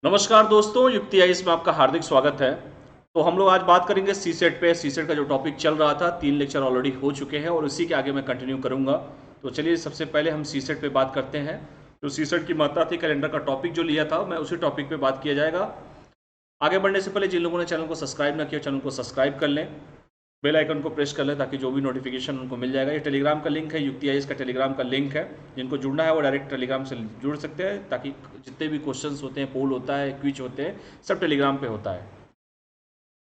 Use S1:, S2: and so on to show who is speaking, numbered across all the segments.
S1: नमस्कार दोस्तों, युक्ति आईएएस में आपका हार्दिक स्वागत है। तो हम लोग आज बात करेंगे सीसेट पे। सीसेट का जो टॉपिक चल रहा था, 3 लेक्चर ऑलरेडी हो चुके हैं और इसी के आगे मैं कंटिन्यू करूंगा। तो चलिए सबसे पहले हम सीसेट पे बात करते हैं। तो सीसेट की मात्रा थी, कैलेंडर का टॉपिक जो लिया था मैं उसी टॉपिक पे बात किया जाएगा। आगे बढ़ने से पहले जिन लोगों ने चैनल को सब्सक्राइब ना किया, चैनल को सब्सक्राइब कर लें, बेल आइकन को प्रेस कर लें ताकि जो भी नोटिफिकेशन उनको मिल जाएगा। ये टेलीग्राम का लिंक है, युक्ति आईएएस का टेलीग्राम का लिंक है। जिनको जुड़ना है वो डायरेक्ट टेलीग्राम से जुड़ सकते हैं ताकि जितने भी क्वेश्चंस होते हैं, पोल होता है, क्विज होते हैं, सब टेलीग्राम पे होता है।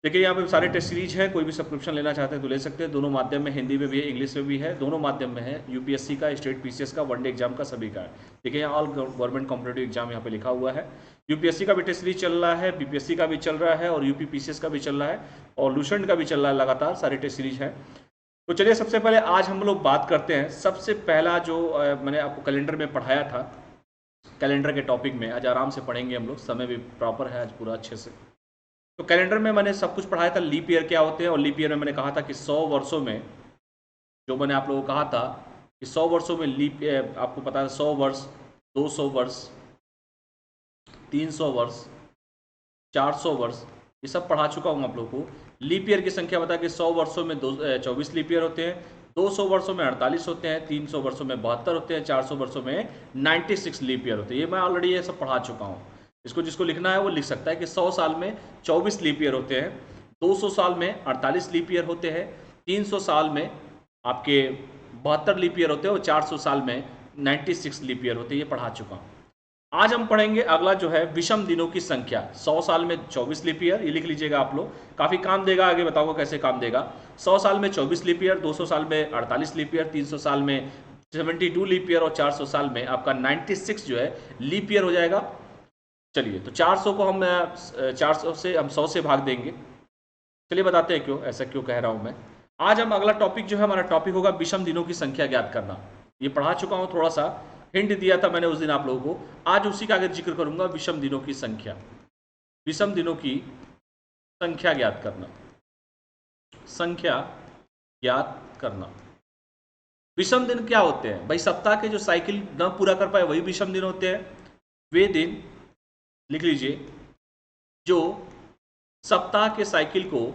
S1: देखिए यहाँ पे सारे टेस्ट सीरीज है, कोई भी सब्सक्रिप्शन लेना चाहते हैं तो ले सकते हैं। दोनों माध्यम में, हिंदी में भी है, इंग्लिश में भी है, दोनों माध्यम में है। यूपीएससी का, स्टेट पीसीएस का, वनडे एग्जाम का, सभी का है। देखिए यहाँ ऑल गवर्नमेंट कॉम्पिटेटिव एग्जाम यहाँ पे लिखा हुआ है। यूपीएससी का भी टेस्ट सीरीज चल रहा है, बीपीएससी का भी चल रहा है और यूपी पीसीएस का भी चल रहा है और लूसेंट का भी चल रहा है। लगातार सारे टेस्ट सीरीज है। तो चलिए सबसे पहले आज हम लोग बात करते हैं। सबसे पहला जो मैंने आपको कैलेंडर में पढ़ाया था, कैलेंडर के टॉपिक में आज आराम से पढ़ेंगे हम लोग। समय भी प्रॉपर है आज पूरा अच्छे से। तो कैलेंडर में मैंने सब कुछ पढ़ाया था, लीप ईयर क्या होते हैं, और लीप ईयर में मैंने कहा था कि 100 वर्षों में, जो मैंने आप लोगों को कहा था कि 100 वर्षों में लीप, आपको पता है 100 वर्ष, 200 वर्ष, 300 वर्ष, 400 वर्ष, ये सब पढ़ा चुका हूँ आप लोगों को। लीप ईयर की संख्या बता कि 100 वर्षों में 24 लीप ईयर होते हैं, 200 वर्षों में 48 होते हैं, 300 वर्षों में 72 होते हैं, 400 वर्षों में 96 लीप ईयर होते हैं। ये मैं ऑलरेडी ये सब पढ़ा चुका हूँ। इसको जिसको लिखना है वो लिख सकता है कि 100 साल में 24 लीप ईयर होते हैं, 200 साल में 48 लीप ईयर होते हैं, 300 साल में आपके 72 लीप ईयर होते हैं और 400 साल में 96 लीप ईयर होते हैं। ये पढ़ा चुका हूँ। आज हम पढ़ेंगे अगला जो है विषम दिनों की संख्या। 100 साल में 24 लीप ईयर, ये लिख लीजिएगा आप लोग, काफ़ी काम देगा। आगे बताऊंगा कैसे काम देगा। 100 साल में 24 लीप ईयर, 200 साल में 48 लीप ईयर, 300 साल में 72 लीप ईयर और 400 साल में आपका 96 जो है लीप ईयर हो जाएगा। चलिए, तो 400 को हम 400 से हम 100 से भाग देंगे। चलिए बताते हैं क्यों, ऐसा क्यों कह रहा हूं मैं। आज हम अगला टॉपिक जो है, हमारा टॉपिक होगा विषम दिनों की संख्या ज्ञात करना। ये पढ़ा चुका हूं, थोड़ा सा हिंट दिया था मैंने उस दिन आप लोगों को। आज उसी का आगे जिक्र करूंगा, विषम दिनों की संख्या। विषम दिनों की संख्या ज्ञात करना, संख्या ज्ञात करना। विषम दिन क्या होते हैं भाई? सप्ताह के जो साइकिल न पूरा कर पाए वही विषम दिन होते हैं। वे दिन, लिख लीजिए, जो सप्ताह के साइकिल को,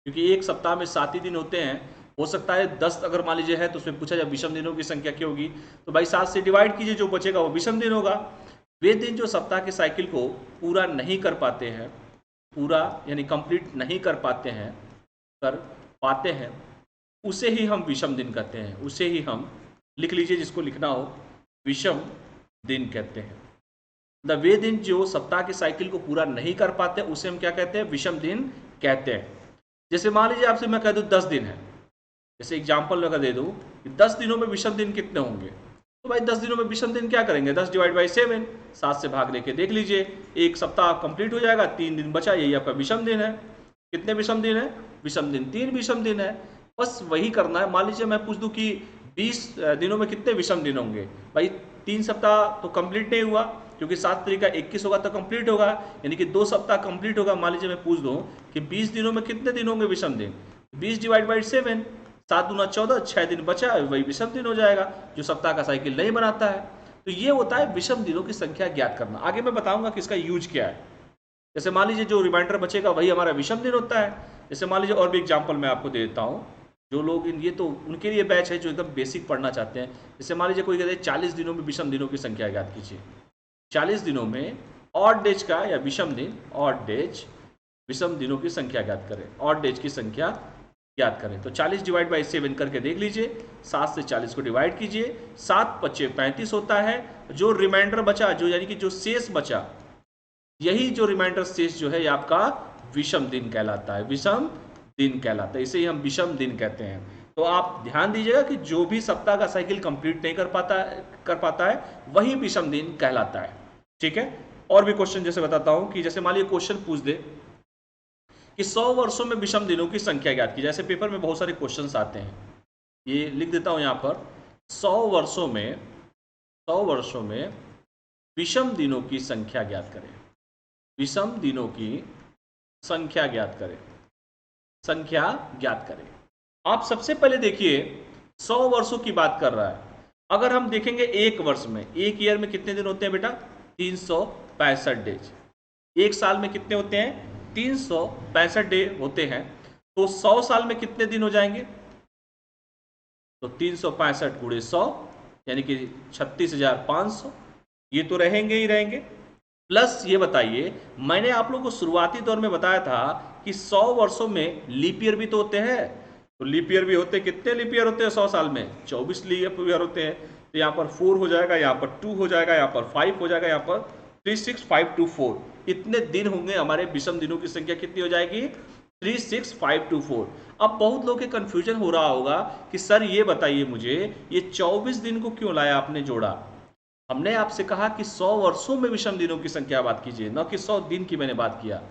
S1: क्योंकि एक सप्ताह में 7 ही दिन होते हैं, हो सकता है 10 अगर मान लीजिए है तो उसमें पूछा जाए विषम दिनों की संख्या क्या होगी, तो भाई 7 से डिवाइड कीजिए, जो बचेगा वो विषम दिन होगा। वे दिन जो सप्ताह के साइकिल को पूरा नहीं कर पाते हैं, पूरा यानी कंप्लीट नहीं कर पाते हैं, उसे ही हम विषम दिन कहते हैं। उसे ही हम, लिख लीजिए जिसको लिखना हो, विषम दिन कहते हैं। वे दिन जो सप्ताह के साइकिल को पूरा नहीं कर पाते उसे हम क्या कहते हैं? विषम दिन कहते हैं। जैसे मान लीजिए आपसे मैं कह दूं 10 दिन है, जैसे एग्जाम्पल लगा दे दूं कि 10 दिनों में विषम दिन कितने होंगे, तो भाई 10 दिनों में विषम दिन क्या करेंगे? 10 डिवाइड बाई 7, 7 से भाग लेके देख लीजिए, एक सप्ताह कंप्लीट हो जाएगा, 3 दिन बचा, यही आपका विषम दिन है। कितने विषम दिन है? विषम दिन 3 विषम दिन है। बस वही करना है। मान लीजिए मैं पूछ दूं कि 20 दिनों में कितने विषम दिन होंगे, भाई 3 सप्ताह तो कंप्लीट नहीं हुआ, क्योंकि 7 तरीका 21 होगा तो कंप्लीट होगा, यानी कि 2 सप्ताह कंप्लीट होगा। मान लीजिए मैं पूछ दूं कि 20 दिनों में कितने दिन होंगे विषम दिन, 20 डिवाइड बाई 7, 7 दूना 14, 6 दिन बचा, वही विषम दिन हो जाएगा, जो सप्ताह का साइकिल नहीं बनाता है। तो ये होता है विषम दिनों की संख्या ज्ञात करना। आगे मैं बताऊंगा कि इसका यूज क्या है। जैसे मान लीजिए जो रिमाइंडर बचेगा वही हमारा विषम दिन होता है। जैसे मान लीजिए और भी एग्जाम्पल मैं आपको दे देता हूँ, जो लोग ये तो उनके लिए बैच है जो एकदम बेसिक पढ़ना चाहते हैं। जैसे मान लीजिए कोई कहते हैं 40 दिनों में विषम दिनों की संख्या ज्ञात कीजिए। 40 दिनों में ऑड डेज का या विषम दिन, ऑड डेज, विषम दिनों की संख्या ज्ञात करें, ऑड डेज की संख्या ज्ञात करें। तो 40 डिवाइड बाई 7 करके देख लीजिए, 7 से 40 को डिवाइड कीजिए, 7 पच्चे 35 होता है। जो रिमाइंडर बचा, जो यानी कि जो शेष बचा, यही जो रिमाइंडर शेष जो है ये आपका विषम दिन कहलाता है, विषम दिन कहलाता है। इसे ही हम विषम दिन कहते हैं। तो आप ध्यान दीजिएगा कि जो भी सप्ताह का साइकिल कंप्लीट नहीं कर पाता है वही विषम दिन कहलाता है। ठीक है। और भी क्वेश्चन जैसे बताता हूं कि जैसे मान लीजिए क्वेश्चन पूछ दे कि 100 वर्षों में विषम दिनों की संख्या ज्ञात की। जैसे पेपर में बहुत सारे क्वेश्चंस आते हैं, ये लिख देता हूं यहां पर, 100 वर्षों में विषम दिनों की संख्या ज्ञात करें। विषम दिनों की संख्या ज्ञात करें, संख्या ज्ञात करें। आप सबसे पहले देखिए 100 वर्षों की बात कर रहा है। अगर हम देखेंगे एक वर्ष में, एक ईयर में कितने दिन होते हैं बेटा? डेज। एक साल में कितने होते हैं? 365 डे होते हैं। तो 100 साल में कितने दिन हो जाएंगे? तो 365 गुणे 100 यानी कि 36,500, ये तो रहेंगे ही रहेंगे। प्लस ये बताइए, मैंने आप लोगों को शुरुआती दौर में बताया था कि 100 वर्षों में लीप ईयर भी तो होते हैं। तो लीप ईयर भी होते हैं, कितने लीप ईयर होते हैं 100 साल में? 24 लीप ईयर होते हैं। तो यहाँ पर 4 हो जाएगा, यहाँ पर 2 हो जाएगा, यहाँ पर 5 हो जाएगा, यहाँ पर 3, 6, 5, 2, 4, इतने दिन होंगे। हमारे विषम दिनों की संख्या कितनी हो जाएगी? 3, 6, 5, 2, 4। अब बहुत लोग के कंफ्यूजन हो रहा होगा कि सर ये बताइए मुझे, ये 24 दिन को क्यों लाया आपने जोड़ा? हमने आपसे कहा कि 100 वर्षों में विषम दिनों की संख्या बात कीजिए, न कि 100 दिन की मैंने बात किया।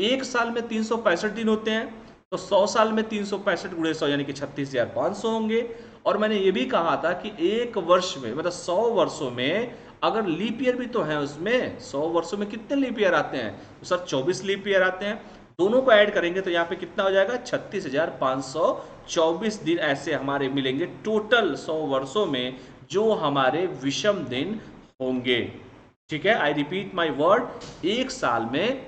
S1: एक साल में 365 दिन होते हैं, तो 100 साल में 365 गुणे 100 यानी कि 36,500 होंगे। और मैंने ये भी कहा था कि एक वर्ष में मतलब 100 वर्षों में अगर लीप ईयर भी तो है उसमें, 100 वर्षों में कितने लीप ईयर आते हैं? तो सर 24 लीप ईयर आते हैं। दोनों को ऐड करेंगे तो यहाँ पे कितना हो जाएगा? 36,524 दिन ऐसे हमारे मिलेंगे टोटल 100 वर्षों में, जो हमारे विषम दिन होंगे। ठीक है, आई रिपीट माई वर्ड, एक साल में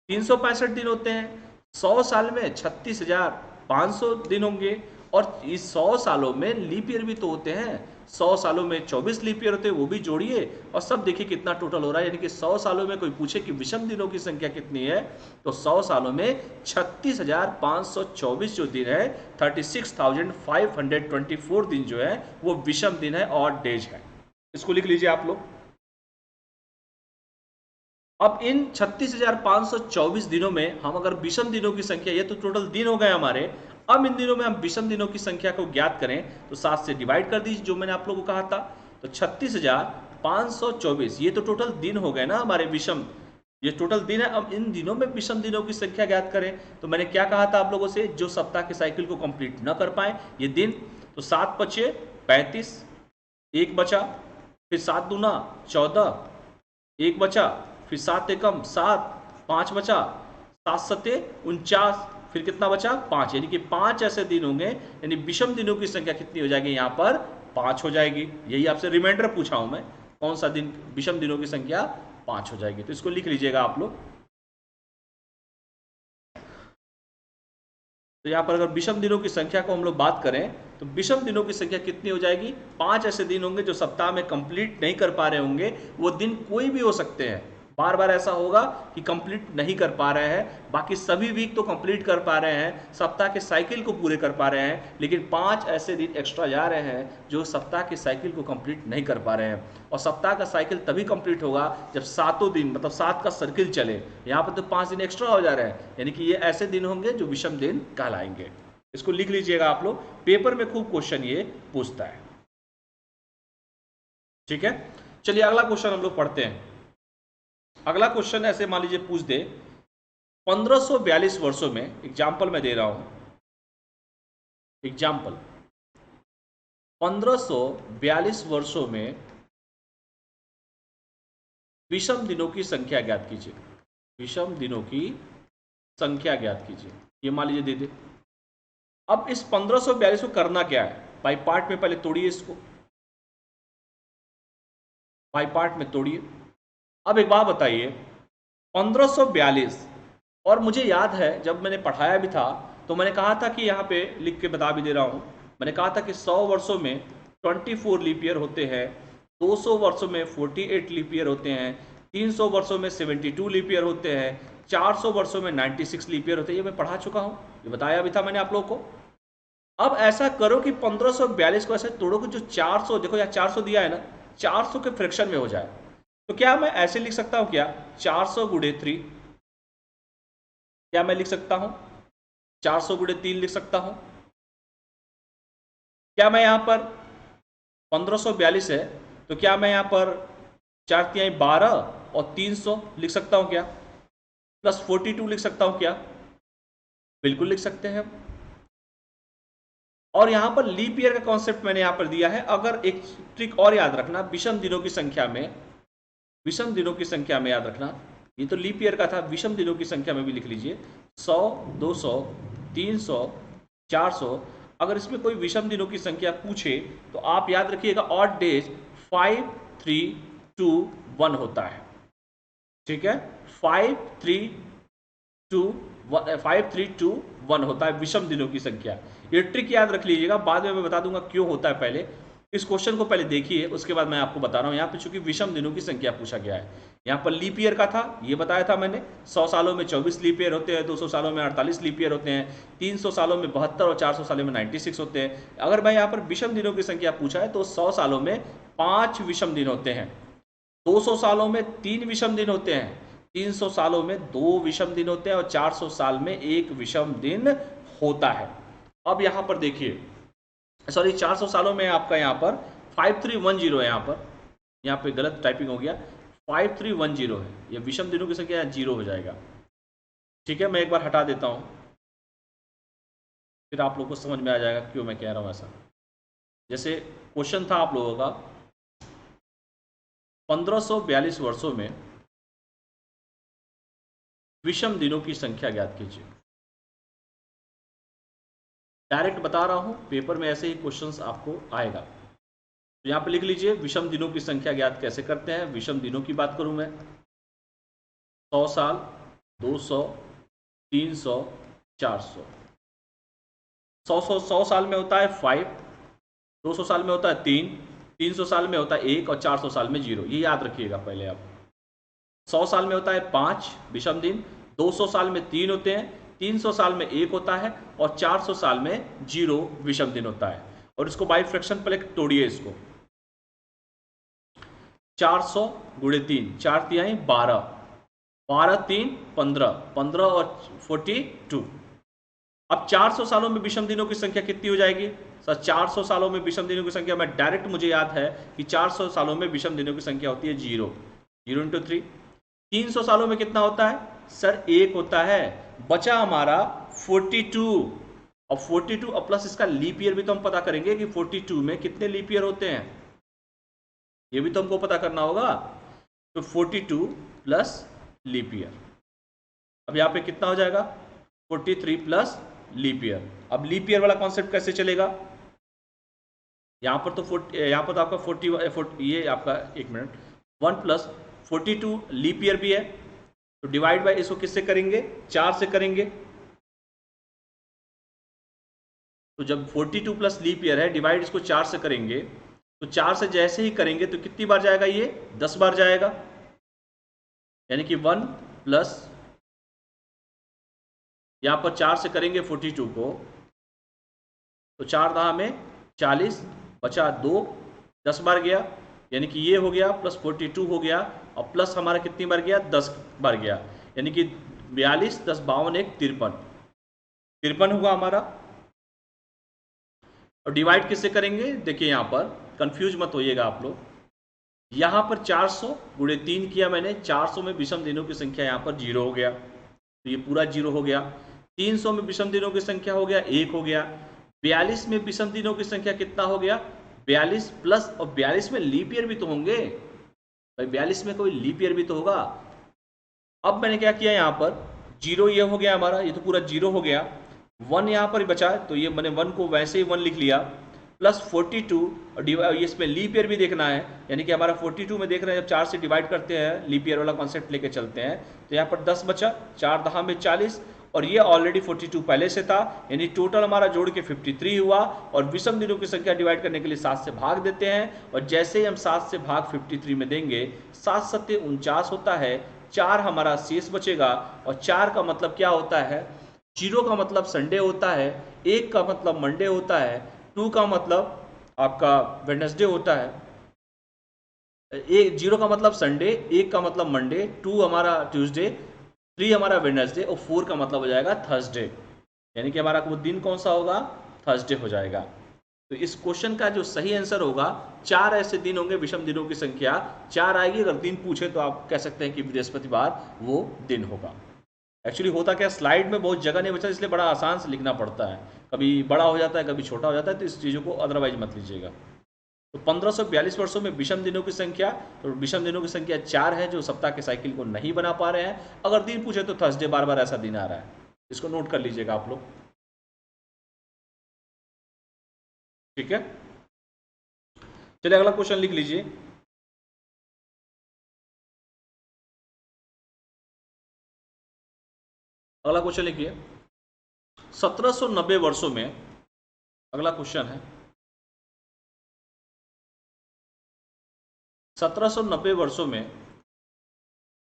S1: 365 दिन होते हैं, 100 साल में 36,500 दिन होंगे, और इस 100 सालों में लीप ईयर भी तो होते हैं। 100 सालों में 24 लीप ईयर होते हैं, वो भी जोड़िए और सब देखिए कितना टोटल हो रहा है। यानी कि 100 सालों में कोई पूछे कि विषम दिनों की संख्या कितनी है, तो 100 सालों में 36,524 जो दिन है, 36,524 दिन जो है वो विषम दिन है, ऑड डेज है। इसको लिख लीजिए आप लोग। अब इन 36,524 दिनों में हम अगर विषम दिनों की संख्या, ये तो टोटल दिन हो गए हमारे, अब इन दिनों में हम विषम दिनों की संख्या को ज्ञात करें तो 7 से डिवाइड कर दीजिए, जो मैंने आप लोगों को कहा था। तो 36,524 ये तो टोटल दिन हो गए ना हमारे विषम, ये टोटल दिन है। अब इन दिनों में विषम दिनों की संख्या ज्ञात करें तो मैंने क्या कहा था आप लोगों से, जो सप्ताह के साइकिल को कंप्लीट न कर पाए ये दिन, तो 7 बचे 35, एक बचा, फिर 7 दूना 14, एक बचा, फिर 7 एकम 7, 5 बचा, 7 सत्ते 49, फिर कितना बचा? 5, यानी कि 5 ऐसे दिन होंगे, यानी विषम दिनों की संख्या कितनी हो जाएगी? यहाँ पर 5 हो जाएगी। यही आपसे रिमाइंडर पूछा हूं मैं, कौन सा दिन विषम दिनों की संख्या 5 हो जाएगी। तो इसको लिख लीजिएगा आप लोग। तो यहाँ पर अगर विषम दिनों की संख्या को हम लोग बात करें तो विषम दिनों की संख्या कितनी हो जाएगी? 5 ऐसे दिन होंगे जो सप्ताह में कंप्लीट नहीं कर पा रहे होंगे। वो दिन कोई भी हो सकते हैं, बार बार ऐसा होगा कि कंप्लीट नहीं कर पा रहे हैं, बाकी सभी वीक तो कंप्लीट कर पा रहे हैं, सप्ताह के साइकिल को पूरे कर पा रहे हैं, लेकिन 5 ऐसे दिन एक्स्ट्रा जा रहे हैं जो सप्ताह के साइकिल को कंप्लीट नहीं कर पा रहे हैं। और सप्ताह का साइकिल तभी कंप्लीट होगा जब 7 दिन मतलब 7 का सर्किल चले। यहाँ पर तो 5 दिन एक्स्ट्रा हो जा रहे हैं, यानी कि ये ऐसे दिन होंगे जो विषम दिन कहलाएंगे। इसको लिख लीजिएगा आप लोग, पेपर में खूब क्वेश्चन ये पूछता है। ठीक है, चलिए अगला क्वेश्चन हम लोग पढ़ते हैं। अगला क्वेश्चन ऐसे मान लीजिए पूछ दे, 1542 वर्षों में, एग्जाम्पल मैं दे रहा हूं, एग्जाम्पल 1542 वर्षों में विषम दिनों की संख्या ज्ञात कीजिए। विषम दिनों की संख्या ज्ञात कीजिए, ये मान लीजिए दे दे। अब इस 1542 को करना क्या है? बाई पार्ट में पहले तोड़िए इसको, बाई पार्ट में तोड़िए। अब एक बात बताइए, 1542, और मुझे याद है जब मैंने पढ़ाया भी था तो मैंने कहा था कि यहाँ पे लिख के बता भी दे रहा हूँ, मैंने कहा था कि 100 वर्षों में 24 लीप ईयर होते हैं, 200 वर्षों में 48 लीप ईयर होते हैं, 300 वर्षों में 72 लीप ईयर होते हैं, 400 वर्षों में 96 लीप ईयर होते हैं। ये मैं पढ़ा चुका हूँ, ये बताया भी था मैंने आप लोगों को। अब ऐसा करो कि 1542 को ऐसे तोड़ो कि जो 400, देखो यहाँ 400 दिया है ना, 400 के फ्रैक्शन में हो जाए। तो क्या मैं ऐसे लिख सकता हूं क्या, 400 गुणे 3? क्या मैं लिख सकता हूं 400 गुणे 3 लिख सकता हूं? क्या मैं यहां पर 1542 है तो क्या मैं यहां पर 4 तिहाई 12 और 300 लिख सकता हूं क्या? प्लस 42 लिख सकता हूं क्या? बिल्कुल लिख सकते हैं। और यहां पर लीप ईयर का कॉन्सेप्ट मैंने यहां पर दिया है। अगर एक ट्रिक और याद रखना, विषम दिनों की संख्या में, विषम दिनों की संख्या में याद रखना, ये तो लीप ईयर का था, विषम दिनों की संख्या में भी लिख लीजिए, 100, 200, 300, 400। अगर इसमें कोई विषम दिनों की संख्या पूछे तो आप याद रखिएगा ऑड डेज 5, 3, 2, 1 होता है। ठीक है, 5321 होता है विषम दिनों की संख्या। ये ट्रिक याद रख लीजिएगा, बाद में मैं बता दूंगा क्यों होता है। पहले इस क्वेश्चन को पहले देखिए, उसके बाद मैं आपको बता रहा हूँ। यहाँ पे चूंकि विषम दिनों की संख्या पूछा गया है, यहाँ पर लीप ईयर का था, ये बताया था मैंने। 100 सालों में 24 लीप ईयर होते हैं, 200 सालों में 48 लीप ईयर होते हैं, 300 सालों में 72 और 400 सालों में 96 होते हैं। अगर मैं यहाँ पर विषम दिनों की संख्या पूछा है तो 100 सालों में 5 विषम दिन होते हैं, 200 सालों में 3 विषम दिन होते हैं, 300 सालों में 2 विषम दिन होते हैं और 400 साल में 1 विषम दिन होता है। अब यहां पर देखिए, सॉरी 400 सालों में आपका यहां पर 5310 है, यहां पे गलत टाइपिंग हो गया, 5310 है, ये विषम दिनों की संख्या 0 हो जाएगा। ठीक है, मैं एक बार हटा देता हूं, फिर आप लोग को समझ में आ जाएगा क्यों मैं कह रहा हूं ऐसा। जैसे क्वेश्चन था आप लोगों का, 1542 वर्षों में विषम दिनों की संख्या ज्ञात कीजिए। डायरेक्ट बता रहा हूं, पेपर में ऐसे ही क्वेश्चंस आपको आएगा। तो यहां पे लिख लीजिए विषम दिनों की संख्या ज्ञात कैसे करते हैं। विषम दिनों की बात करूं मैं, 100 साल, 200, 300, 400। 100 साल में होता है 5, 200 साल में होता है 3, 300 साल में होता है 1 और 400 साल में 0। ये याद रखिएगा पहले आप। 100 साल में होता है 5 विषम दिन, 200 साल में 3 होते हैं, 300 साल में 1 होता है और 400 साल में 0 विषम दिन होता है। और इसको बाई फ्रैक्शन पहले तोड़िए इसको, 400 गुणे 3, 4 तिहाई 12, 12 3 15, 15 और 42। अब 400 सालों में विषम दिनों की संख्या कितनी हो जाएगी सर? 400 सालों में विषम दिनों की संख्या, मैं डायरेक्ट, मुझे याद है कि 400 सालों में विषम दिनों की संख्या होती है 0, 0 इंटू 3। 300 सालों में कितना होता है सर? 1 होता है। बचा हमारा 42, और 42 और प्लस इसका लीप ईयर भी तो हम पता करेंगे कि 42 में कितने लीप ईयर होते हैं, ये भी तो हमको पता करना होगा। तो 42 प्लस लीप ईयर, अब यहाँ पे कितना हो जाएगा? 43 प्लस लीप ईयर। अब लीप ईयर वाला कॉन्सेप्ट कैसे चलेगा? यहाँ पर तो यहाँ पर तो आपका 40 ये आपका, एक मिनट, 1 प्लस 42 लीप ईयर भी है, तो डिवाइड बाय इसको किससे करेंगे? 4 से करेंगे। तो जब 42 प्लस लीप ईयर है, डिवाइड इसको 4 से करेंगे, तो 4 से जैसे ही करेंगे तो कितनी बार जाएगा? ये 10 बार जाएगा, यानी कि 1 प्लस, यहां पर 4 से करेंगे 42 को, तो 4 दहा में 40, बचा 2, 10 बार गया, यानी कि ये हो गया, प्लस 42 हो गया, और प्लस हमारा कितनी बार गया? 10 बार गया, यानी कि 42, 10 52, 1 53, 53 हुआ हमारा। और डिवाइड किससे करेंगे? देखिए यहां पर कंफ्यूज मत होइएगा आप लोग, यहां पर 400 गुणे 3 किया मैंने, 400 में विषम दिनों की संख्या यहां पर 0 हो गया, तो ये पूरा 0 हो गया। 300 में विषम दिनों की संख्या हो गया 1 हो गया। 42 में विषम दिनों की संख्या कितना हो गया? 42 प्लस, और 42 में लीप ईयर भी तो होंगे भाई, 42 में कोई लीप ईयर भी तो होगा। अब मैंने क्या किया, यहां पर 0 ये हो गया हमारा, ये तो पूरा 0 हो गया। 1 यहां पर बचा, तो ये मैंने 1 को वैसे ही 1 लिख लिया, प्लस 42, और इसमें लीप ईयर भी देखना है, यानी कि हमारा 42 में देख रहे हैं, जब 4 से डिवाइड करते हैं, लीप ईयर वाला कॉन्सेप्ट लेके चलते हैं, तो यहाँ पर 10 बचा, 4 दहा में 40, और ये ऑलरेडी 42 पहले से था, यानी टोटल हमारा जोड़ के 53 हुआ। और विषम दिनों की संख्या डिवाइड करने के लिए 7 से भाग देते हैं, और जैसे ही हम 7 से भाग 53 में देंगे, 7 सत्ते 49 होता है, 4 हमारा शेष बचेगा। और 4 का मतलब क्या होता है? 0 का मतलब संडे होता है, 1 का मतलब मंडे होता है, 2 का मतलब आपका वेडनेसडे होता है, 0 का मतलब संडे, 1 का मतलब मंडे, 2 हमारा ट्यूसडे, 3 हमारा वेडनेसडे, और 4 का मतलब हो जाएगा थर्सडे, यानी कि हमारा वो दिन कौन सा होगा? थर्सडे हो जाएगा। तो इस क्वेश्चन का जो सही आंसर होगा, 4 ऐसे दिन होंगे, विषम दिनों की संख्या 4 आएगी। अगर दिन पूछे तो आप कह सकते हैं कि बृहस्पतिवार वो दिन होगा। एक्चुअली होता क्या, स्लाइड में बहुत जगह नहीं बचा, इसलिए बड़ा आसान से लिखना पड़ता है, कभी बड़ा हो जाता है, कभी छोटा हो जाता है, तो इस चीज़ों को अदरवाइज मत लीजिएगा। तो 1542 वर्षों में विषम दिनों की संख्या, तो विषम दिनों की संख्या 4 है, जो सप्ताह के साइकिल को नहीं बना पा रहे हैं। अगर दिन पूछे तो थर्सडे बार बार ऐसा दिन आ रहा है, इसको नोट कर लीजिएगा आप लोग, ठीक है। चलिए अगला क्वेश्चन लिख लीजिए। अगला क्वेश्चन लिखिए, 1790 वर्षों में, अगला क्वेश्चन है, 1790 वर्षों में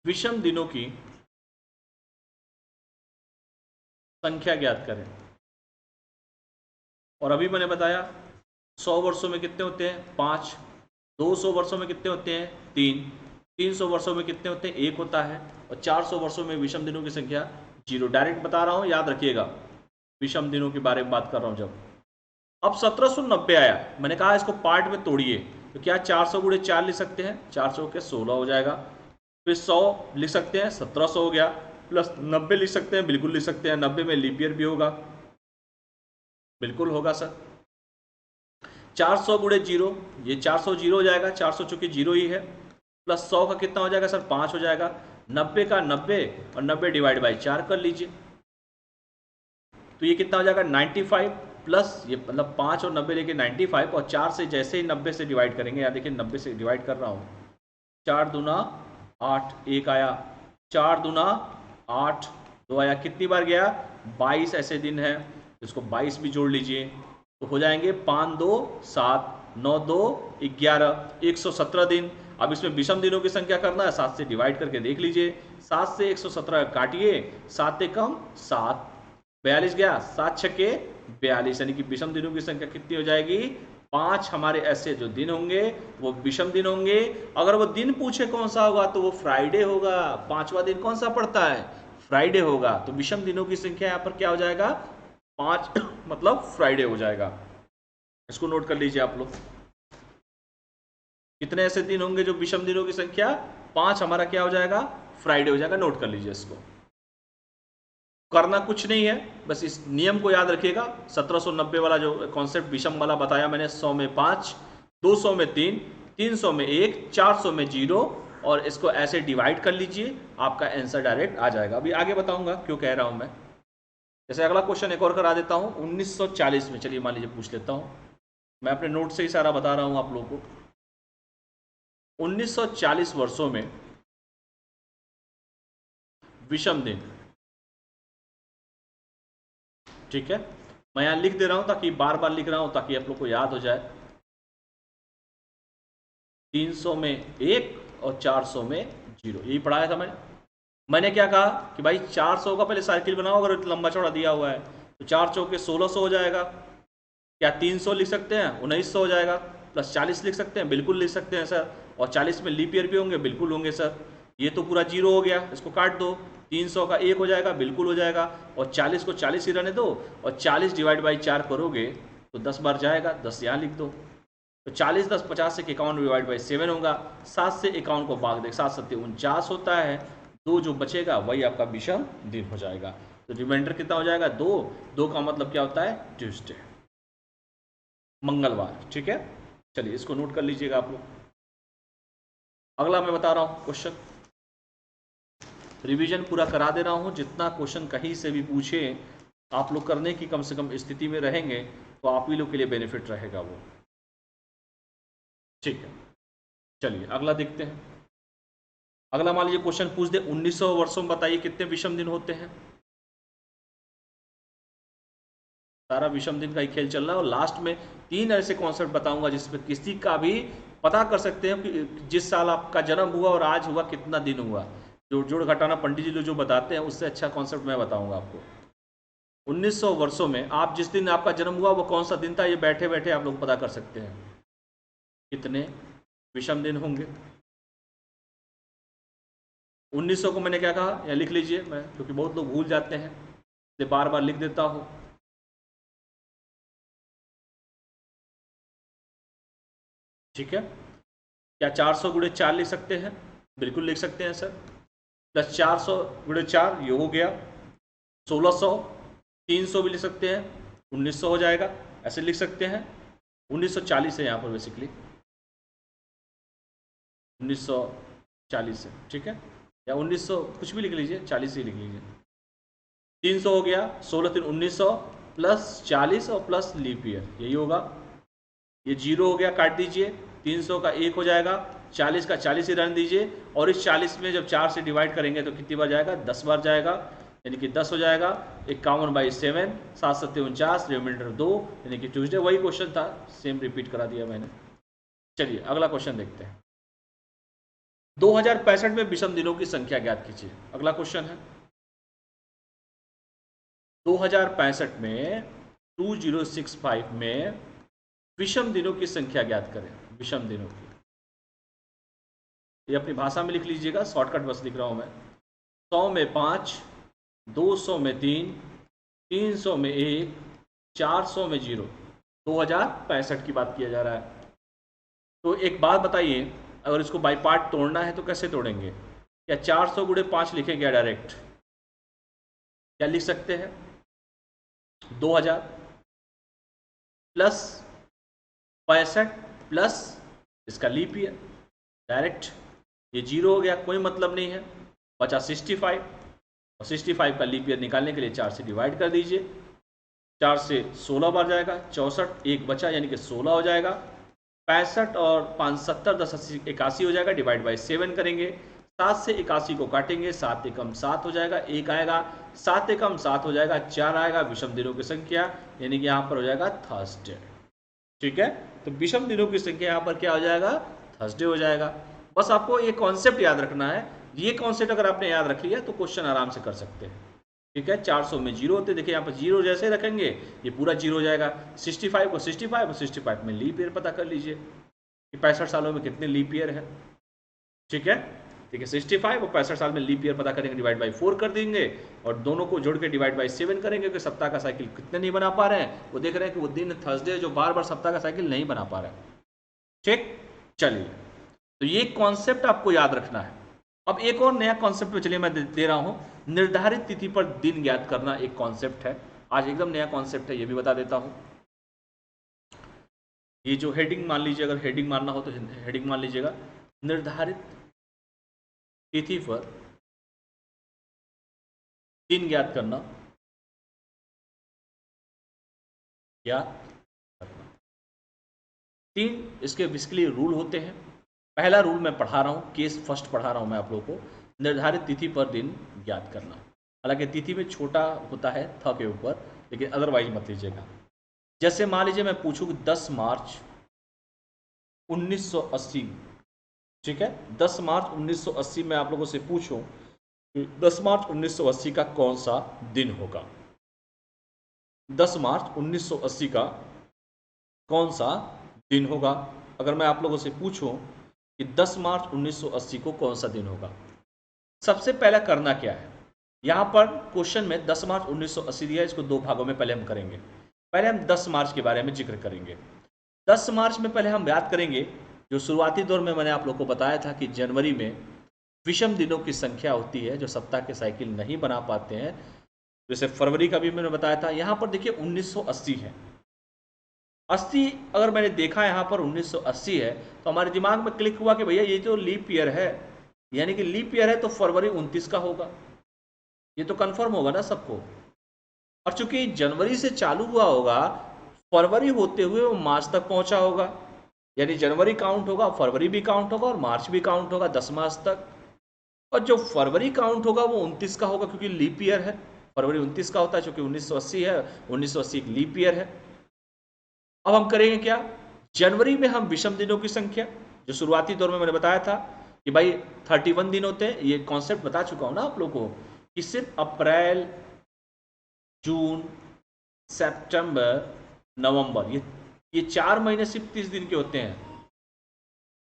S1: विषम दिनों की संख्या ज्ञात करें। और अभी मैंने बताया 100 वर्षों में कितने होते हैं 5, 200 वर्षों में कितने होते हैं 3, 300 वर्षों में कितने होते हैं 1 होता है, और 400 वर्षों में विषम दिनों की संख्या 0। डायरेक्ट बता रहा हूं, याद रखिएगा, विषम दिनों के बारे में बात कर रहा हूं जब। अब 1790 आया, मैंने कहा इसको पार्ट में तोड़िए, तो क्या 400 गुणे 4 लिख सकते हैं, 400 के 16 हो जाएगा, फिर 100 लिख सकते हैं 1700 हो गया, प्लस 90 लिख सकते हैं, बिल्कुल लिख सकते हैं, 90 में लीप ईयर भी होगा, बिल्कुल होगा सर। 400 गुणे 0, ये 400 0 हो जाएगा, 400 चूंकि 0 ही है, प्लस 100 का कितना हो जाएगा सर 5 हो जाएगा, 90 का 90 और 90 डिवाइड बाई 4 कर लीजिए, तो ये कितना हो जाएगा 95, प्लस ये मतलब 5 और 90 लेके 95, और 4 से जैसे ही 90 से डिवाइड करेंगे, या देखिए 90 से डिवाइड कर रहा हूँ, 4 दूना 8, 1 आया, 4 दूना 8, 2 आया, कितनी बार गया 22 ऐसे दिन है, इसको 22 भी जोड़ लीजिए, तो हो जाएंगे 5 2 7, 9 2 11, 117 दिन। अब इसमें विषम दिनों की संख्या करना है, 7 से डिवाइड करके देख लीजिए, 7 से 117 काटिए, 7 कम 7, 42 गया, 7 छक्के 42, यानी कि विषम दिनों की संख्या कितनी हो जाएगी 5। हमारे ऐसे जो दिन होंगे वो विषम दिन होंगे। अगर वो दिन पूछे कौन सा होगा तो वो फ्राइडे होगा, 5वां दिन कौन सा पड़ता है फ्राइडे होगा, तो विषम दिनों की संख्या यहाँ पर क्या हो जाएगा 5 मतलब फ्राइडे हो जाएगा। इसको नोट कर लीजिए आप लोग, कितने ऐसे दिन होंगे जो विषम दिनों की संख्या 5, हमारा क्या हो जाएगा फ्राइडे हो जाएगा, नोट कर लीजिए। इसको करना कुछ नहीं है, बस इस नियम को याद रखिएगा। 1790 वाला जो कॉन्सेप्ट विषम वाला बताया मैंने, 100 में 5, 200 में 3, 300 में 1, 400 में 0, और इसको ऐसे डिवाइड कर लीजिए, आपका आंसर डायरेक्ट आ जाएगा। अभी आगे बताऊंगा क्यों कह रहा हूं मैं। जैसे अगला क्वेश्चन एक और करा देता हूं, 1940 में, चलिए मान लीजिए पूछ लेता हूं, मैं अपने नोट से ही सारा बता रहा हूं आप लोगों को। 1940 वर्षों में विषम दिन, ठीक है, मैं यहां लिख दे रहा हूं ताकि बार बार लिख रहा हूं ताकि आप लोग को याद हो जाए। 300 में 1 और 400 में 0, यही पढ़ाया था मैंने क्या कहा कि भाई 400 का पहले सर्किल बनाओ, अगर लंबा चौड़ा दिया हुआ है तो 4 चौके 1600 हो जाएगा, क्या 300 लिख सकते हैं 1900 हो जाएगा, प्लस 40 लिख सकते हैं, बिल्कुल लिख सकते हैं सर, और 40 में लीप ईयर भी होंगे, बिल्कुल होंगे सर। ये तो पूरा 0 हो गया, इसको काट दो, 300 का 1 हो जाएगा, बिल्कुल हो जाएगा, और 40 को 40 ही रहने दो, और 40 डिवाइड बाई 4 करोगे तो 10 बार जाएगा, 10 यहाँ लिख दो, तो 40 10 50 से 51 डिवाइड बाई 7 होगा, 7 से 51 को भाग दे, 7 7 49 होता है, 2 जो बचेगा वही आपका विषम दिन हो जाएगा। तो रिमाइंडर कितना हो जाएगा 2, 2 का मतलब क्या होता है ट्यूसडे, मंगलवार, ठीक है। चलिए इसको नोट कर लीजिएगा आप लोग। अगला मैं बता रहा हूं क्वेश्चन, रिवीजन पूरा करा दे रहा हूं, जितना क्वेश्चन कहीं से भी पूछे आप लोग करने की कम से कम स्थिति में रहेंगे तो आप ही लोग के लिए बेनिफिट रहेगा वो, ठीक है। चलिए अगला देखते हैं। अगला मान लीजिए क्वेश्चन पूछ दे 1900 वर्षों में बताइए कितने विषम दिन होते हैं। सारा विषम दिन का ही खेल चल रहा है, और लास्ट में 3 ऐसे कॉन्सेप्ट बताऊंगा जिसमें किसी का भी पता कर सकते हैं कि जिस साल आपका जन्म हुआ और आज हुआ कितना दिन हुआ, जो जोड़ घटाना पंडित जी जो बताते हैं उससे अच्छा कॉन्सेप्ट मैं बताऊंगा आपको। 1900 वर्षों में आप जिस दिन आपका जन्म हुआ वो कौन सा दिन था, ये बैठे बैठे आप लोग पता कर सकते हैं कितने विषम दिन होंगे। 1900 को मैंने क्या कहा, या लिख लीजिए, मैं क्योंकि बहुत लोग भूल जाते हैं इसलिए बार बार लिख देता हूं। ठीक है, क्या 400 गुणे 4 लिख सकते हैं, बिल्कुल लिख सकते हैं सर, प्लस 400 गुणे 4 ये हो गया 1600, 300 भी लिख सकते हैं 1900 हो जाएगा, ऐसे लिख सकते हैं। 1940 है यहाँ पर बेसिकली 1940 है, ठीक है, या 1900 कुछ भी लिख लीजिए, 40 ही लिख लीजिए। 300 हो गया, 16 3 1900 प्लस 40 और प्लस लीप ईयर, यही होगा। ये 0 हो गया, काट दीजिए, 300 का 1 हो जाएगा, 40 का 40 ही रहने दीजिए, और इस 40 में जब 4 से डिवाइड करेंगे तो कितनी बार जाएगा 10 बार जाएगा, यानी कि 10 हो जाएगा। 51/7, 7 सत्ते 49, रिमाइंडर 2 यानी कि ट्यूसडे। वही क्वेश्चन था, सेम रिपीट करा दिया मैंने। चलिए अगला क्वेश्चन देखते हैं। 2065 में विषम दिनों की संख्या ज्ञात कीजिए। अगला क्वेश्चन है 2065 में 2065 में विषम दिनों की संख्या ज्ञात करें। विषम दिनों की, ये अपनी भाषा में लिख लीजिएगा, शॉर्टकट बस लिख रहा हूं मैं। 100 में 5, 200 में 3, 300 में 1, 400 में 0। 2065 की बात किया जा रहा है। तो एक बात बताइए, अगर इसको बाई पार्ट तोड़ना है तो कैसे तोड़ेंगे? क्या 400 गुणे 5 लिखेंगे या डायरेक्ट? क्या लिख सकते हैं? 2000 प्लस 65 प्लस इसका लीप ईयर, डायरेक्ट। ये 0 हो गया, कोई मतलब नहीं है। बचा 65, और 65 का लीप ईयर निकालने के लिए 4 से डिवाइड कर दीजिए। 4 से 16 बार जाएगा, 64, एक बचा यानी कि 16 हो जाएगा। 65 और 5 70, 10 80 81 हो जाएगा। डिवाइड बाई 7 करेंगे, 7 से 81 को काटेंगे, 7 एकम 7 हो जाएगा, 1 आएगा, 7 एकम 7 हो जाएगा, 4 आएगा। विषम दिनों की संख्या यानी कि यहाँ पर हो जाएगा थर्सडे। ठीक है, तो विषम दिनों की संख्या यहाँ पर क्या हो जाएगा? थर्सडे हो जाएगा। बस आपको ये कॉन्सेप्ट याद रखना है। ये कॉन्सेप्ट अगर आपने याद रख लिया तो क्वेश्चन आराम से कर सकते हैं। ठीक है, 400 में 0 होते, देखिए यहाँ पर 0 जैसे रखेंगे ये पूरा 0 हो जाएगा। 65 को 65 और 65 में लीप ईयर पता कर लीजिए कि 65 सालों में कितने लीप ईयर है। ठीक है, ठीक है, 65 और 65 साल में लीप ईयर पता करेंगे, डिवाइड बाई 4 कर देंगे, और दोनों को जोड़ के डिवाइड बाई 7 करेंगे कि सप्ताह का साइकिल कितने नहीं बना पा रहे हैं। वो देख रहे हैं कि वो दिन थर्सडे जो बार बार सप्ताह का साइकिल नहीं बना पा रहे हैं। ठीक, चलिए, तो ये कॉन्सेप्ट आपको याद रखना है। अब एक और नया कॉन्सेप्ट पे चलिए मैं दे रहा हूं, निर्धारित तिथि पर दिन ज्ञात करना एक कॉन्सेप्ट है। आज एकदम नया कॉन्सेप्ट है, ये भी बता देता हूं। ये जो हेडिंग मान लीजिए, अगर हेडिंग मानना हो तो हेडिंग मान लीजिएगा, निर्धारित तिथि पर दिन ज्ञात करना, ज्ञात करना। 3 इसके बेसिकली रूल होते हैं। पहला रूल मैं पढ़ा रहा हूँ, केस फर्स्ट पढ़ा रहा हूँ मैं आप लोगों को, निर्धारित तिथि पर दिन ज्ञात करना। हालांकि तिथि में छोटा होता है थ के ऊपर, लेकिन अदरवाइज मत लीजिएगा। जैसे मान लीजिए मैं पूछूँ 10 मार्च 1980, ठीक है, 10 मार्च 1980 में आप लोगों से पूछूं कि 10 मार्च 1980 का कौन सा दिन होगा? 10 मार्च 1980 का कौन सा दिन होगा? अगर मैं आप लोगों से पूछूं कि 10 मार्च 1980 को कौन सा दिन होगा, सबसे पहला करना क्या है? यहां पर क्वेश्चन में 10 मार्च 1980 दिया है, इसको 2 भागों में पहले हम करेंगे। पहले हम 10 मार्च के बारे में जिक्र करेंगे। 10 मार्च में पहले हम याद करेंगे, जो शुरुआती दौर में मैंने आप लोग को बताया था कि जनवरी में विषम दिनों की संख्या होती है जो सप्ताह के साइकिल नहीं बना पाते हैं। जैसे फरवरी का भी मैंने बताया था। यहाँ पर देखिए 1980 है, 80 अगर मैंने देखा यहाँ पर 1980 है तो हमारे दिमाग में क्लिक हुआ कि भैया ये तो लीप ईयर है, यानी कि लीप ईयर है तो फरवरी 29 का होगा। ये तो कंफर्म होगा ना सबको। और चूंकि जनवरी से चालू हुआ होगा, फरवरी होते हुए वो मार्च तक पहुंचा होगा, यानी जनवरी काउंट होगा, फरवरी भी काउंट होगा और मार्च भी काउंट होगा 10 मार्च तक। और जो फरवरी काउंट होगा वो 29 का होगा, क्योंकि लीप ईयर है। फरवरी 29 का होता है, क्योंकि 1980 है, 1980 एक लीप ईयर है। अब हम करेंगे क्या? जनवरी में हम विषम दिनों की संख्या, जो शुरुआती दौर में मैंने बताया था कि भाई 31 दिन होते हैं, ये कॉन्सेप्ट बता चुका हूं ना आप लोगों को, कि सिर्फ अप्रैल, जून, सितंबर, नवंबर, ये 4 महीने सिर्फ 30 दिन के होते हैं।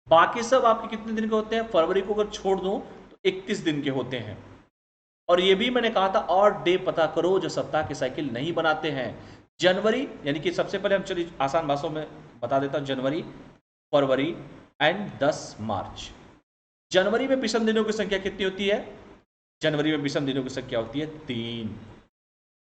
S1: बाकी सब आपके कितने दिन के होते हैं? फरवरी को अगर छोड़ दो तो 31 दिन के होते हैं। और ये भी मैंने कहा था और डे पता करो जो सप्ताह की साइकिल नहीं बनाते हैं। जनवरी, यानी कि सबसे पहले हम चलिए आसान भाषाओं में बता देता हूं, जनवरी, फरवरी एंड 10 मार्च। जनवरी में विषम दिनों की संख्या कितनी होती है? जनवरी में विषम दिनों की संख्या होती है 3।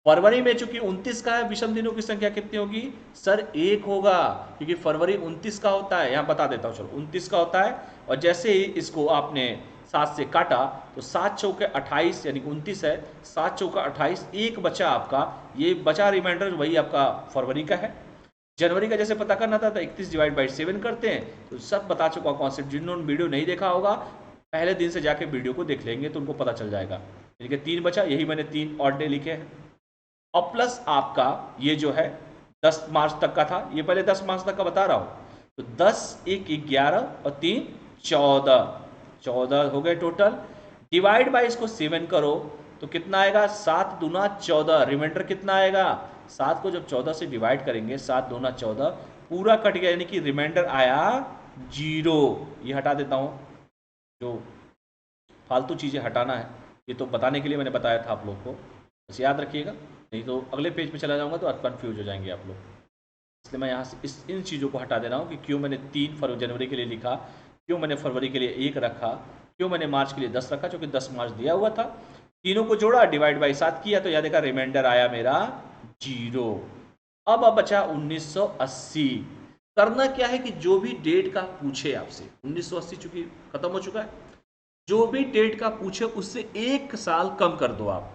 S1: फरवरी में चूंकि 29 का है, विषम दिनों की संख्या कितनी होगी? सर 1 होगा, क्योंकि फरवरी 29 का होता है। यहां बता देता हूं, चलो 29 का होता है। और जैसे ही इसको आपने 7 से काटा तो 7 चौके 28, यानी 29 है, 7 चौका 28, एक बचा आपका, ये बचा रिमाइंडर वही आपका फरवरी का है। जनवरी का जैसे पता करना था तो 31 डिवाइड बाई 7 करते हैं। तो सब बता चुका कॉन्सेप्ट, जिन्होंने वीडियो नहीं देखा होगा पहले दिन से जाके वीडियो को देख लेंगे तो उनको पता चल जाएगा। यानी कि 3 बचा, यही मैंने 3 ऑड डे लिखे हैं। और प्लस आपका ये जो है 10 मार्च तक का था, ये पहले 10 मार्च तक का बता रहा हूँ, तो 10 1 11 और 3 14, 14 हो गए टोटल। डिवाइड बाई इसको 7 करो तो कितना आएगा, 7 दूना 14, रिमाइंडर कितना आएगा, 7 को जब 14 से डिवाइड करेंगे 7 दूना 14, पूरा कट गया, यानी कि रिमाइंडर आया 0। ये हटा देता हूँ, जो फालतू चीज़ें हटाना है, ये तो बताने के लिए मैंने बताया था आप लोग को, बस याद रखिएगा, नहीं तो अगले पेज पे चला जाऊंगा तो कन्फ्यूज हो जाएंगे आप लोग। इसलिए मैं यहाँ से इन चीज़ों को हटा दे रहा हूँ कि क्यों मैंने 3 जनवरी के लिए लिखा, क्यों मैंने फरवरी के लिए 1 रखा, क्यों मैंने मार्च के लिए 10 रखा, क्योंकि 10 मार्च दिया हुआ था। तीनों को जोड़ा, डिवाइड बाई 7 किया, तो याद देखा रिमाइंडर आया मेरा 0। अब बचा 1980। करना क्या है कि जो भी डेट का पूछे आपसे, 1980 चूंकि खत्म हो चुका है, जो भी डेट का पूछे उससे 1 साल कम कर दो आप,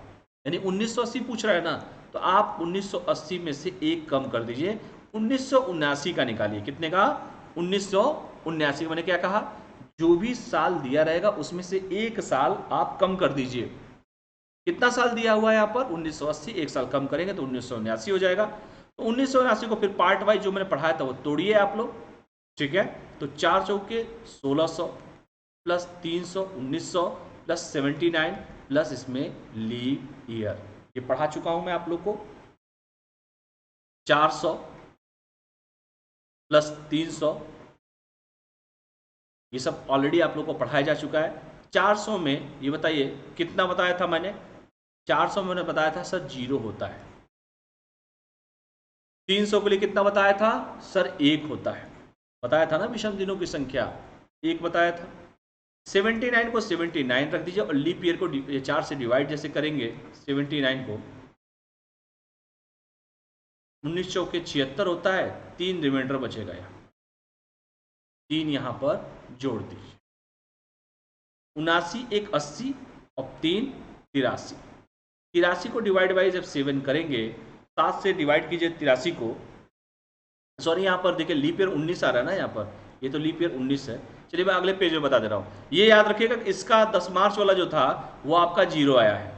S1: यानी 1980 पूछ रहा है ना, तो आप 1980 में से 1 कम कर दीजिए, 1979 का निकालिए। कितने का, 1979 का। मैंने क्या कहा, जो भी साल दिया रहेगा उसमें से 1 साल आप कम कर दीजिए। कितना साल दिया हुआ है यहाँ पर, 1980, 1 साल कम करेंगे तो 1979 हो जाएगा। तो 1979 को फिर पार्ट वाइज जो मैंने पढ़ाया था वो तोड़िए आप लोग, ठीक है। तो 4 चौके 1600 प्लस 300 1900 प्लस 79 प्लस इसमें लीव ईयर, ये पढ़ा चुका हूं मैं आप लोग को। 400 प्लस 300, ये सब ऑलरेडी आप लोग को पढ़ाया जा चुका है। 400 में ये बताइए कितना बताया था मैंने, 400 में मैंने बताया था सर 0 होता है। 300 के लिए कितना बताया था सर, 1 होता है, बताया था ना विषम दिनों की संख्या 1 बताया था। 79 को 79 रख दीजिए और लीप ईयर को 4 से डिवाइड जैसे करेंगे, 79 को 19 चौके 76 होता है, 3 रिमाइंडर बचेगा यहाँ, 3 यहाँ पर जोड़ दीजिए। 79 1 80 और 3 83, 83 को डिवाइड बाई जब 7 करेंगे, 7 से डिवाइड कीजिए 83 को, सॉरी यहाँ पर देखिए लीप ईयर 19 आ रहा है ना यहाँ पर, ये तो लीप ईयर 19 है। चलिए मैं अगले पेज में बता दे रहा हूँ। ये याद रखिएगा कि इसका 10 मार्च वाला जो था वो आपका 0 आया है,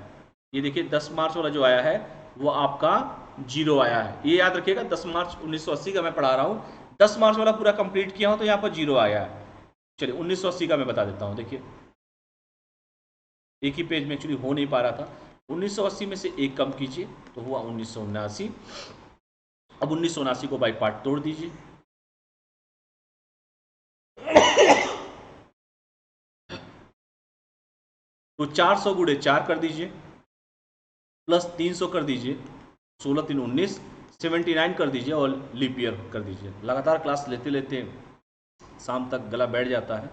S1: ये देखिए 10 मार्च वाला जो आया है वो आपका 0 आया है, ये याद रखिएगा। 10 मार्च 1980 का मैं पढ़ा रहा हूँ, 10 मार्च वाला पूरा कंप्लीट किया हूँ तो यहाँ पर 0 आया है। चलिए 1980 का मैं बता देता हूँ, देखिए एक ही पेज में एक्चुअली हो नहीं पा रहा था। 1980 में से 1 कम कीजिए तो हुआ 1979। अब 1979 को बाई पार्ट तोड़ दीजिए, तो 400 गुणे 4 कर दीजिए, प्लस 300 कर दीजिए, 16 3 19, 79 कर दीजिए और लीप ईयर कर दीजिए। लगातार क्लास लेते लेते शाम तक गला बैठ जाता है,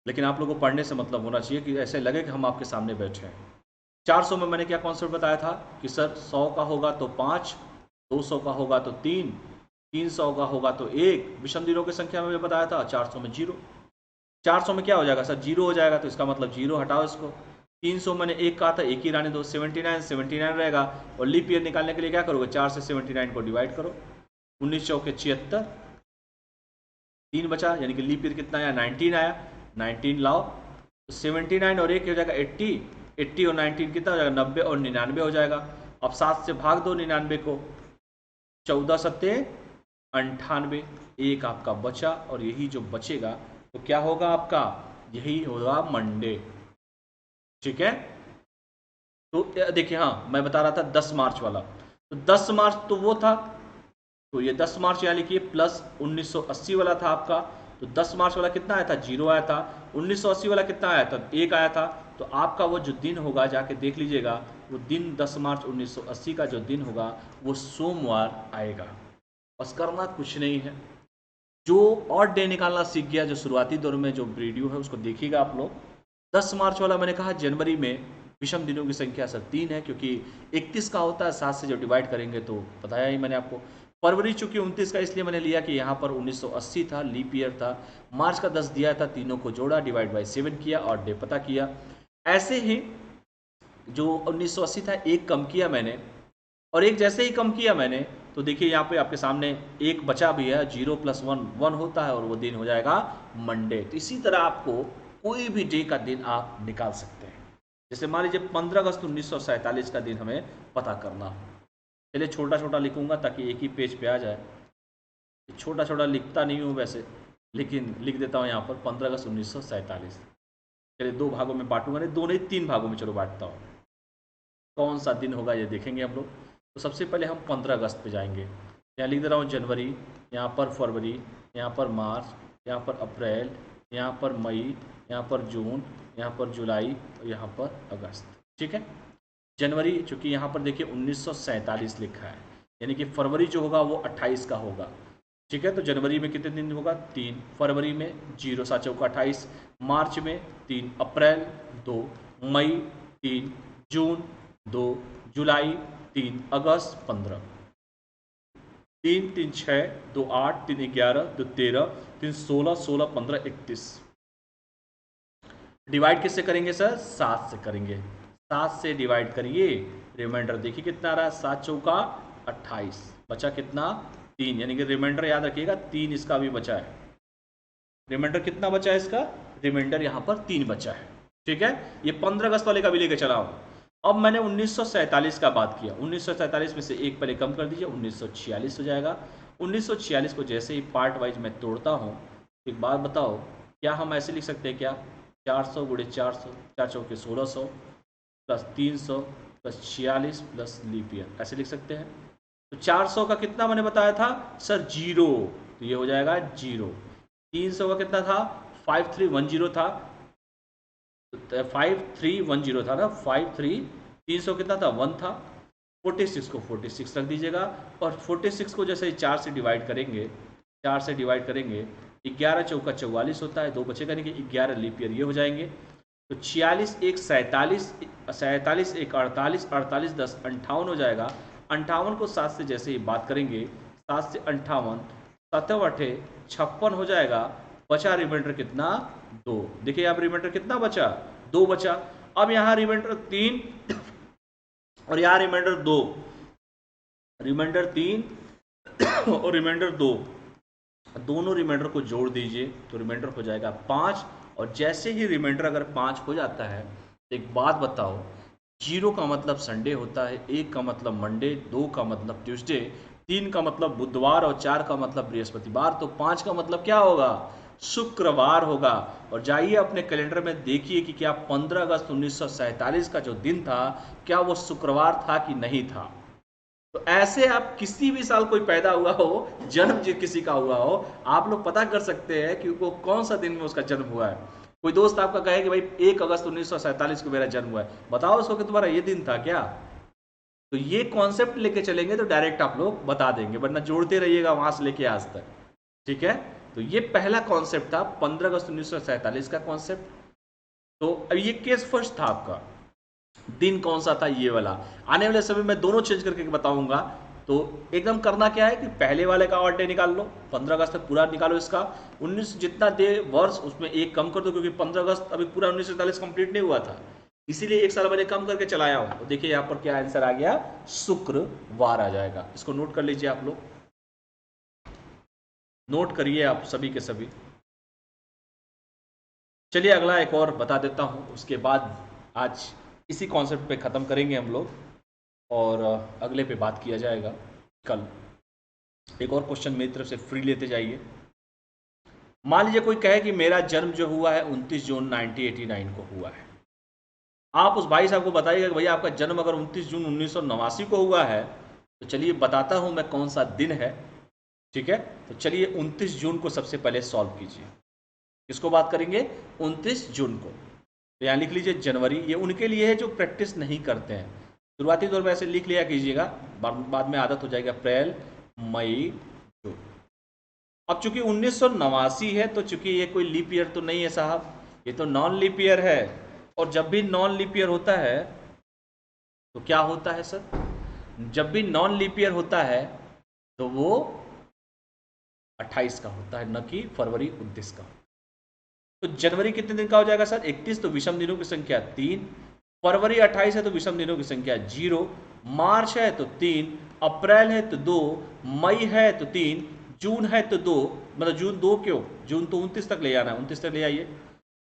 S1: लेकिन आप लोगों को पढ़ने से मतलब होना चाहिए कि ऐसे लगे कि हम आपके सामने बैठे हैं। 400 में मैंने क्या कॉन्सेप्ट बताया था कि सर 100 का होगा तो 5, 200 का होगा तो 3, 300 का होगा तो 1, विषम दिनों की संख्या में बताया था। 400 में 0, 400 में क्या हो जाएगा सर, 0 हो जाएगा, तो इसका मतलब 0 हटाओ इसको। 300 मैंने 1 कहा था, 1 ही रहने दो, 79 रहेगा, और लीप ईयर निकालने के लिए क्या करोगे, 4 से 79 को डिवाइड करो, 19 चौके 76, 3 बचा, यानी कि लीप ईयर कितना आया, 19 आया, 19 लाओ, तो 79 और 1 हो जाएगा 80, 80 और 19 कितना हो जाएगा, 90 और 99 हो जाएगा। अब 7 से भाग दो 99 को, 14 सत्ते 98, 1 आपका बचा, और यही जो बचेगा तो क्या होगा आपका, यही होगा मंडे, ठीक है। तो देखिए हाँ मैं बता रहा था 10 मार्च वाला, तो 10 मार्च तो वो था, तो ये 10 मार्च यहाँ लिखिए, प्लस 1980 वाला था आपका, तो 10 मार्च वाला कितना आया था, 0 आया था। 1980 वाला कितना आया था, 1 आया था। तो आपका वो जो दिन होगा जाके देख लीजिएगा, वो दिन 10 मार्च 1980 का जो दिन होगा वो सोमवार आएगा। बस करना कुछ नहीं है, जो और डे निकालना सीख गया, जो शुरुआती दौर में जो वीडियो है उसको देखिएगा आप लोग। 10 मार्च वाला मैंने कहा जनवरी में विषम दिनों की संख्या सर 3 है, क्योंकि 31 का होता है, 7 से जो डिवाइड करेंगे तो बताया ही मैंने आपको। फरवरी चूंकि 29 का, इसलिए मैंने लिया कि यहाँ पर 1980 था, लीप ईयर था। मार्च का 10 दिया था, तीनों को जोड़ा, डिवाइड बाई 7 किया और डे पता किया। ऐसे ही जो 1980 था 1 कम किया मैंने, और 1 जैसे ही कम किया मैंने तो देखिए यहाँ पे आपके सामने 1 बचा भी है, 0 + 1 1 होता है, और वो दिन हो जाएगा मंडे। तो इसी तरह आपको कोई भी डे का दिन आप निकाल सकते हैं। जैसे मान लीजिए 15 अगस्त 1947 का दिन हमें पता करना हो। चलिए छोटा छोटा लिखूंगा ताकि एक ही पेज पे आ जाए। छोटा छोटा लिखता नहीं हूँ वैसे, लेकिन लिख देता हूँ यहाँ पर 15 अगस्त 1947। चलिए दो भागों में बांटूंगा, नहीं दो नहीं तीन भागों में चलो बांटता हूँ। कौन सा दिन होगा ये देखेंगे हम लोग। तो सबसे पहले हम 15 अगस्त पे जाएंगे। यहाँ लिख दे रहा हूँ जनवरी, यहाँ पर फरवरी, यहाँ पर मार्च, यहाँ पर अप्रैल, यहाँ पर मई, यहाँ पर जून, यहाँ पर जुलाई और यहाँ पर अगस्त। ठीक है। जनवरी चूँकि यहाँ पर देखिए 1947 लिखा है, यानी कि फरवरी जो होगा वो 28 का होगा। ठीक है। तो जनवरी में कितने दिन होगा? 3, फरवरी में 0 7 चौका 28, मार्च में 3, अप्रैल 2, मई 3, जून 2, जुलाई 3, अगस्त 15। 3 3 6 2 8 3 11 2 13 3 16 16 15 31। डिवाइड किससे करेंगे सर? 7 से करेंगे। 7 से डिवाइड करिए, रिमाइंडर देखिए कितना आ रहा है, 7 चौका 28, बचा कितना? 3, यानी कि रिमाइंडर याद रखिएगा 3 इसका भी बचा है। रिमाइंडर कितना बचा है इसका? रिमाइंडर यहाँ पर 3 बचा है। ठीक है। ये 15 अगस्त वाले का भी लेके चला हूँ। अब मैंने 1947 का बात किया, 1947 में से एक पहले कम कर दीजिए, 1946 हो जाएगा। 1946 को जैसे ही पार्ट वाइज मैं तोड़ता हूँ, एक बात बताओ, क्या हम ऐसे लिख सकते हैं क्या? 400 गुणे 400, 4 चौके 1600 plus 300 plus 46 plus leap year, ऐसे लिख सकते हैं। तो 400 का कितना मैंने बताया था सर? 0, तो ये हो जाएगा 0। 300 का कितना था? 5310 था, 5310 था ना, 53। 300 कितना था? 1 था। 46 को 46 रख दीजिएगा, और 46 को जैसे 4 से डिवाइड करेंगे, 4 से डिवाइड करेंगे, 11 चौका 44 होता है, 2 बचेगा नहीं कि 11 लीप ईयर ये हो जाएंगे। तो 46 1 47, 47 1 48, 48 10 58 हो जाएगा। 58 को 7 से जैसे ही बात करेंगे, 7 से 58, 7 8 56 हो जाएगा। बचा रिमाइंडर कितना? 2। देखिए यहाँ रिमाइंडर कितना बचा? 2 बचा। अब यहाँ रिमाइंडर 3 और यहाँ रिमाइंडर 2, रिमाइंडर 3 और रिमाइंडर 2, दोनों रिमाइंडर को जोड़ दीजिए तो रिमाइंडर हो जाएगा 5। और जैसे ही रिमाइंडर अगर 5 हो जाता है, तो एक बात बताओ, 0 का मतलब संडे होता है, 1 का मतलब मंडे, 2 का मतलब ट्यूसडे, 3 का मतलब बुधवार और 4 का मतलब बृहस्पतिवार, तो 5 का मतलब क्या होगा? शुक्रवार होगा। और जाइए अपने कैलेंडर में देखिए कि क्या 15 अगस्त 1947 का जो दिन था, क्या वो शुक्रवार था कि नहीं था। तो ऐसे आप किसी भी साल कोई पैदा हुआ हो, जन्म किसी का हुआ हो, आप लोग पता कर सकते हैं कि वो कौन सा दिन में उसका जन्म हुआ है। कोई दोस्त आपका कहे कि भाई 1 अगस्त 1947 को मेरा जन्म हुआ है, बताओ उसको कि तुम्हारा ये दिन था क्या। तो ये कॉन्सेप्ट लेके चलेंगे तो डायरेक्ट आप लोग बता देंगे, वरना जोड़ते रहिएगा वहां से लेके आज तक। ठीक है। तो ये पहला कॉन्सेप्ट था 15 अगस्त 1947 का कॉन्सेप्ट। तो अब ये केस फर्स्ट था आपका। दिन कौन सा था? ये वाला। आने वाले समय में दोनों चेंज करके बताऊंगा। तो एकदम करना क्या है कि पहले वाले का और डे निकाल लो, 15 अगस्त तक पूरा निकालो इसका। 19 जितना दे वर्ष उसमें एक कम कर दो, क्योंकि 15 अगस्त अभी पूरा 1947 कंप्लीट नहीं हुआ था, इसीलिए एक साल मैंने कम करके चलाया हूं। तो देखिए यहाँ पर क्या आंसर आ गया? शुक्रवार आ जाएगा। इसको नोट कर लीजिए, आप लोग नोट करिए आप सभी के सभी। चलिए अगला एक और बता देता हूं, उसके बाद आज इसी कॉन्सेप्ट पे ख़त्म करेंगे हम लोग, और अगले पे बात किया जाएगा कल। एक और क्वेश्चन मेरी तरफ से फ्री लेते जाइए। मान लीजिए कोई कहे कि मेरा जन्म जो हुआ है 29 जून 1989 को हुआ है। आप उस भाई साहब को बताइएगा कि भैया आपका जन्म अगर 29 जून 1989 को हुआ है, तो चलिए बताता हूं मैं कौन सा दिन है। ठीक है। तो चलिए 29 जून को सबसे पहले सॉल्व कीजिए। किसको बात करेंगे? 29 जून को। तो यहाँ लिख लीजिए जनवरी, ये उनके लिए है जो प्रैक्टिस नहीं करते हैं। शुरुआती तौर पर ऐसे लिख लिया कीजिएगा, बाद में आदत हो जाएगी। अप्रैल, मई, जून। अब चूंकि 1989 है, तो चूंकि ये कोई लीप ईयर तो नहीं है साहब, ये तो नॉन लीप ईयर है। और जब भी नॉन लीप ईयर होता है तो क्या होता है सर? जब भी नॉन लीप ईयर होता है तो वो 28 का होता है, न कि फरवरी 29 का। तो जनवरी कितने दिन का हो जाएगा सर? 31। तो विषम दिनों की संख्या 3। फरवरी 28 है तो विषम दिनों की संख्या 0। मार्च है तो 3। अप्रैल है तो 2। मई है तो 3। जून है तो 2। मतलब जून 2 क्यों? जून तो 29 तक ले आना है, 29 तक ले आइए।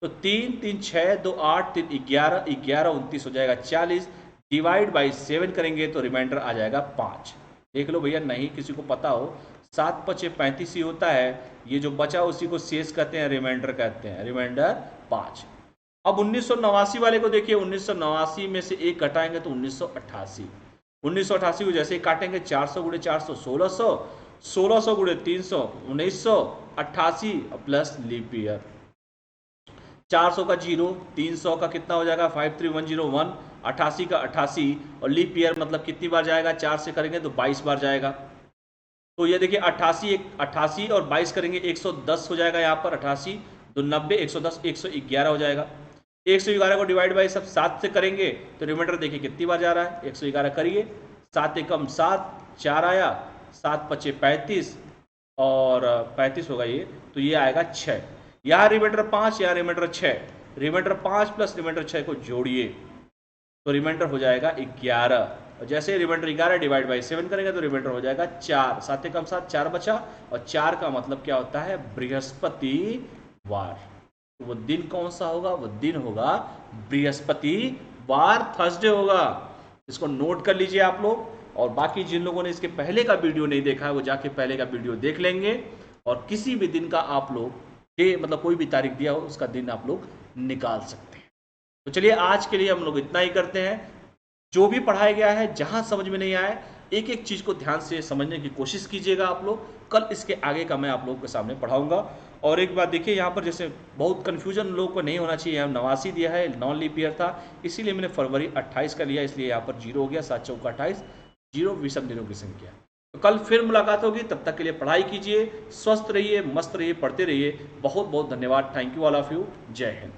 S1: तो 3 3 6 2 8 3 11 11 29 हो जाएगा 40, डिवाइड बाई 7 करेंगे तो रिमाइंडर आ जाएगा 5। देख लो भैया, नहीं किसी को पता हो 7 5 35 ही होता है, ये जो बचा उसी को शेष कहते हैं, रिमाइंडर कहते हैं, रिमाइंडर 5। अब 1989 वाले को देखिए, 1989 में से एक घटाएंगे तो 1988, 1988 को जैसे ही काटेंगे 400 गुणे 400 1600, 1600 गुणे 300 1988 प्लस लीप ईयर, 400 का 0, 300 का कितना हो जाएगा 53101, 88 का 88 और लीप ईयर मतलब कितनी बार जाएगा, 4 से करेंगे तो 22 बार जाएगा। तो ये देखिए 88 और 22 करेंगे 110 हो जाएगा, यहाँ पर 88 2 90 110 111 हो जाएगा। 111 को डिवाइड बाई सब 7 से करेंगे तो रिमाइंडर देखिए कितनी बार जा रहा है, 111 करिए, 7 एकम 7, 4 आया, 7 पचे 35 और 35 होगा ये, तो ये आएगा 6। यहाँ रिमाइंडर 5, यहाँ रिमाइंडर 6, रिमाइंडर 5 प्लस रिमाइंडर 6 को जोड़िए तो रिमाइंडर हो जाएगा 11, और जैसे रिमाइंडर 11 डिवाइड बाई 7 करेंगे तो रिमाइंडर हो जाएगा 4, 7 एकम 7 4 बचा, और 4 का मतलब क्या होता है, बृहस्पतिवार। तो वो दिन कौन सा होगा, वो दिन होगा बृहस्पतिवार, थर्सडे होगा। इसको नोट कर लीजिए आप लोग, और बाकी जिन लोगों ने इसके पहले का वीडियो नहीं देखा है वो जाके पहले का वीडियो देख लेंगे, और किसी भी दिन का आप लोग मतलब कोई भी तारीख दिया हो उसका दिन आप लोग निकाल सकते हैं। तो चलिए आज के लिए हम लोग इतना ही करते हैं। जो भी पढ़ाया गया है, जहां समझ में नहीं आए, एक एक चीज को ध्यान से समझने की कोशिश कीजिएगा आप लोग। कल इसके आगे का मैं आप लोगों के सामने पढ़ाऊंगा। और एक बात देखिए, यहाँ पर जैसे बहुत कन्फ्यूजन लोगों को नहीं होना चाहिए, यहाँ 89 दिया है, नॉन लीप ईयर था, इसीलिए मैंने फरवरी 28 का लिया, इसलिए यहाँ पर 0 हो गया, 7 चौका 28, 0 विषम दिनों की संख्या। तो कल फिर मुलाकात होगी, तब तक के लिए पढ़ाई कीजिए, स्वस्थ रहिए, मस्त रहिए, पढ़ते रहिए। बहुत बहुत धन्यवाद। Thank you all of you. जय हिंद।